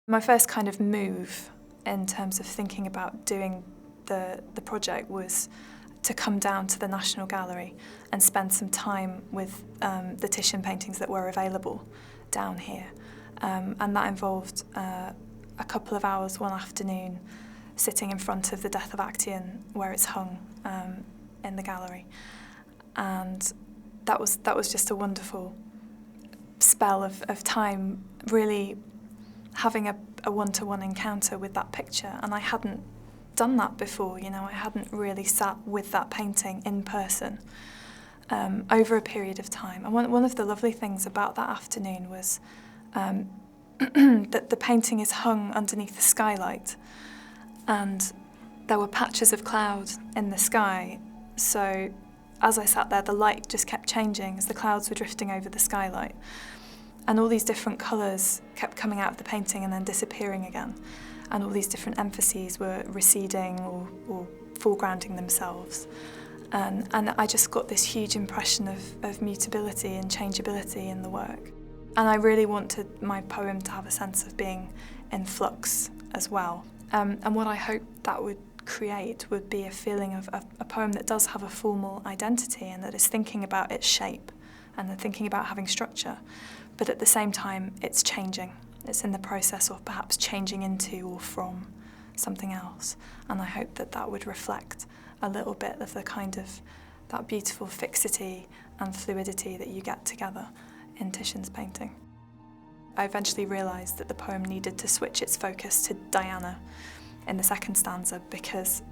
My first kind of move in terms of thinking about doing the project was to come down to the National Gallery and spend some time with the Titian paintings that were available down here. And that involved a couple of hours one afternoon sitting in front of the Death of Actaeon where it's hung in the gallery. And that was just a wonderful spell of time, really having a one-to-one encounter with that picture. And I hadn't done that before, you know, I hadn't really sat with that painting in person over a period of time. And one of the lovely things about that afternoon was that the painting is hung underneath the skylight, and there were patches of cloud in the sky. So as I sat there, the light just kept changing as the clouds were drifting over the skylight. And all these different colours kept coming out of the painting and then disappearing again. And all these different emphases were receding or foregrounding themselves. And I just got this huge impression of mutability and changeability in the work. And I really wanted my poem to have a sense of being in flux as well. And what I hoped that would create would be a feeling of a poem that does have a formal identity and that is thinking about its shape and then thinking about having structure. But at the same time, it's changing. It's in the process of perhaps changing into or from something else. And I hope that that would reflect a little bit of the kind of that beautiful fixity and fluidity that you get together in Titian's painting. I eventually realised that the poem needed to switch its focus to Diana in the second stanza because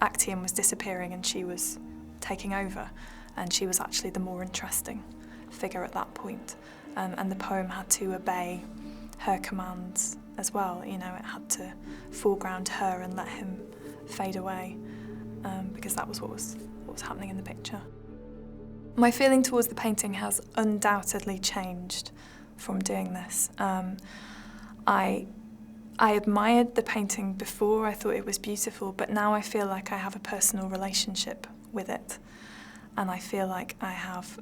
Actaeon was disappearing and she was taking over, and she was actually the more interesting figure at that point. And the poem had to obey her commands as well. You know, it had to foreground her and let him fade away, because that was what was happening in the picture. My feeling towards the painting has undoubtedly changed from doing this. I admired the painting before, I thought it was beautiful, but now I feel like I have a personal relationship with it. And I feel like I have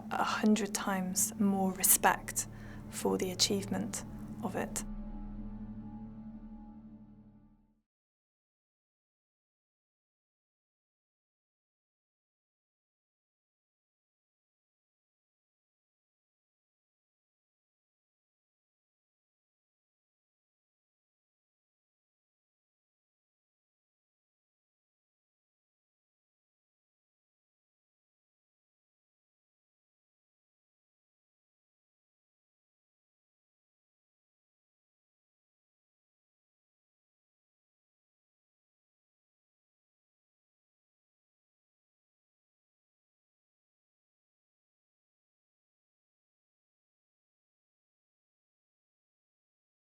100 times more respect for the achievement of it.